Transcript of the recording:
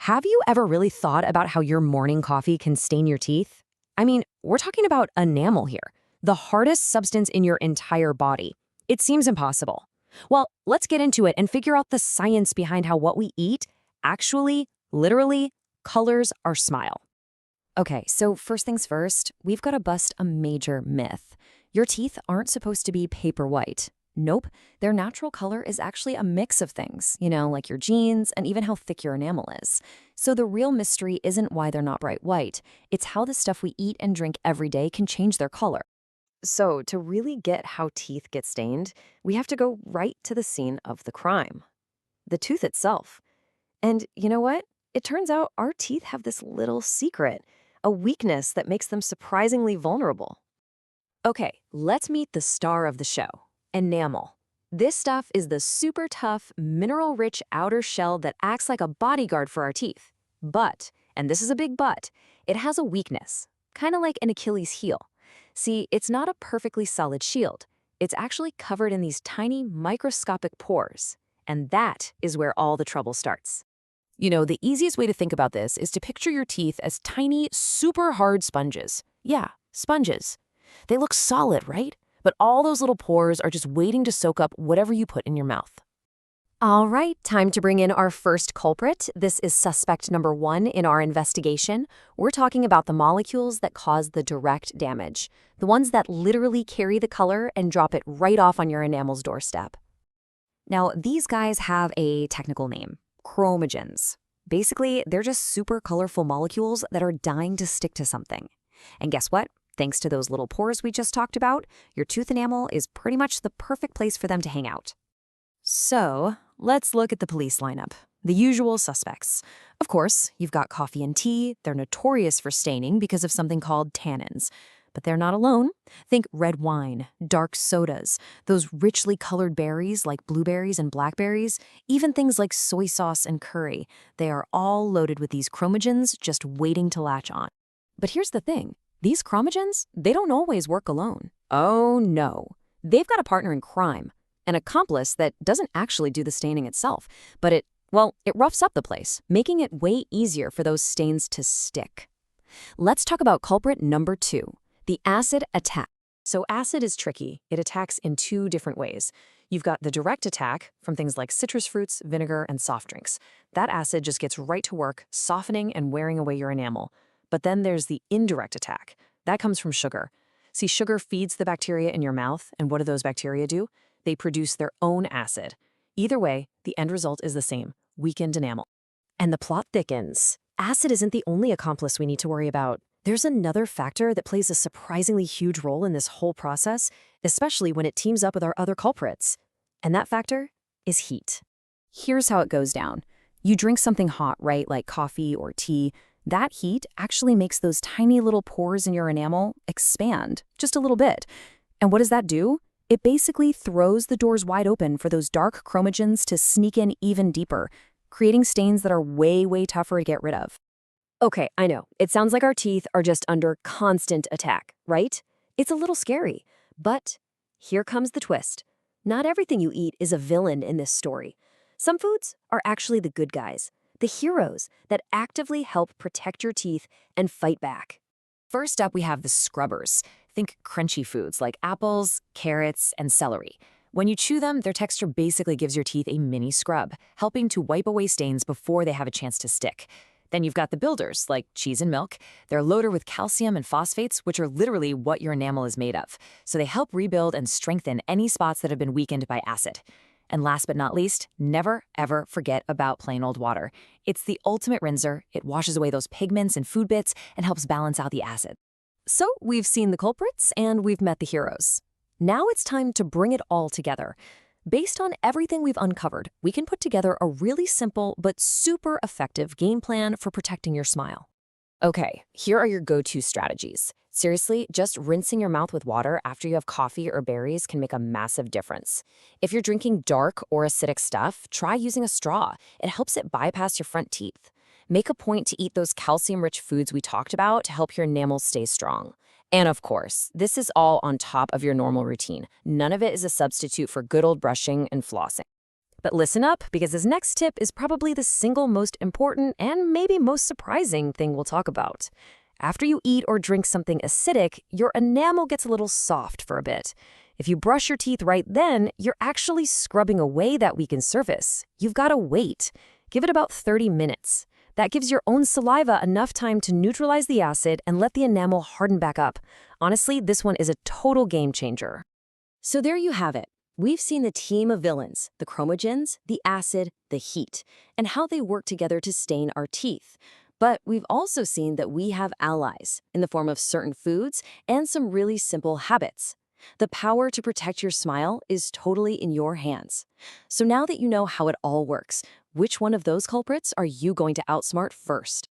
Have you ever really thought about how your morning coffee can stain your teeth? I mean, we're talking about enamel here, the hardest substance in your entire body. It seems impossible. Well, let's get into it and figure out the science behind how what we eat actually, literally, colors our smile. Okay, so first things first, we've got to bust a major myth. Your teeth aren't supposed to be paper white. Nope, their natural color is actually a mix of things, like your genes and even how thick your enamel is. So the real mystery isn't why they're not bright white, it's how the stuff we eat and drink every day can change their color. So to really get how teeth get stained, we have to go right to the scene of the crime, the tooth itself. And you know what? It turns out our teeth have this little secret, a weakness that makes them surprisingly vulnerable. Okay, let's meet the star of the show. Enamel. This stuff is the super tough, mineral-rich outer shell that acts like a bodyguard for our teeth. But, and this is a big but, it has a weakness, kind of like an Achilles heel. See, it's not a perfectly solid shield. It's actually covered in these tiny, microscopic pores. And that is where all the trouble starts. The easiest way to think about this is to picture your teeth as tiny, super hard sponges. Yeah, sponges. They look solid, right? But all those little pores are just waiting to soak up whatever you put in your mouth. All right, time to bring in our first culprit. This is suspect number 1 in our investigation. We're talking about the molecules that cause the direct damage, the ones that literally carry the color and drop it right off on your enamel's doorstep. Now, these guys have a technical name, chromogens. Basically, they're just super colorful molecules that are dying to stick to something. And guess what? Thanks to those little pores we just talked about, your tooth enamel is pretty much the perfect place for them to hang out. So, let's look at the police lineup. The usual suspects. Of course, you've got coffee and tea. They're notorious for staining because of something called tannins. But they're not alone. Think red wine, dark sodas, those richly colored berries like blueberries and blackberries, even things like soy sauce and curry. They are all loaded with these chromogens just waiting to latch on. But here's the thing. These chromogens, they don't always work alone. Oh no. They've got a partner in crime, an accomplice that doesn't actually do the staining itself, but it roughs up the place, making it way easier for those stains to stick. Let's talk about culprit number 2, the acid attack. So acid is tricky. It attacks in 2 different ways. You've got the direct attack from things like citrus fruits, vinegar, and soft drinks. That acid just gets right to work, softening and wearing away your enamel. But then there's the indirect attack. That comes from sugar. See, sugar feeds the bacteria in your mouth, and what do those bacteria do? They produce their own acid. Either way, the end result is the same, weakened enamel. And the plot thickens. Acid isn't the only accomplice we need to worry about. There's another factor that plays a surprisingly huge role in this whole process, especially when it teams up with our other culprits. And that factor is heat. Here's how it goes down. You drink something hot, right, like coffee or tea. That heat actually makes those tiny little pores in your enamel expand just a little bit. And what does that do? It basically throws the doors wide open for those dark chromogens to sneak in even deeper, creating stains that are way, way tougher to get rid of. Okay, I know. It sounds like our teeth are just under constant attack, right? It's a little scary. But here comes the twist. Not everything you eat is a villain in this story. Some foods are actually the good guys, the heroes that actively help protect your teeth and fight back. First up, we have the scrubbers. Think crunchy foods like apples, carrots, and celery. When you chew them, their texture basically gives your teeth a mini scrub, helping to wipe away stains before they have a chance to stick. Then you've got the builders, like cheese and milk. They're loaded with calcium and phosphates, which are literally what your enamel is made of. So they help rebuild and strengthen any spots that have been weakened by acid. And last but not least, never, ever forget about plain old water. It's the ultimate rinser. It washes away those pigments and food bits and helps balance out the acid. So we've seen the culprits and we've met the heroes. Now it's time to bring it all together. Based on everything we've uncovered, we can put together a really simple but super effective game plan for protecting your smile. Okay, here are your go-to strategies. Seriously, just rinsing your mouth with water after you have coffee or berries can make a massive difference. If you're drinking dark or acidic stuff, try using a straw. It helps it bypass your front teeth. Make a point to eat those calcium-rich foods we talked about to help your enamel stay strong. And of course, this is all on top of your normal routine. None of it is a substitute for good old brushing and flossing. But listen up, because this next tip is probably the single most important and maybe most surprising thing we'll talk about. After you eat or drink something acidic, your enamel gets a little soft for a bit. If you brush your teeth right then, you're actually scrubbing away that weakened surface. You've got to wait. Give it about 30 minutes. That gives your own saliva enough time to neutralize the acid and let the enamel harden back up. Honestly, this one is a total game changer. So there you have it. We've seen the team of villains, the chromogens, the acid, the heat, and how they work together to stain our teeth. But we've also seen that we have allies in the form of certain foods and some really simple habits. The power to protect your smile is totally in your hands. So now that you know how it all works, which one of those culprits are you going to outsmart first?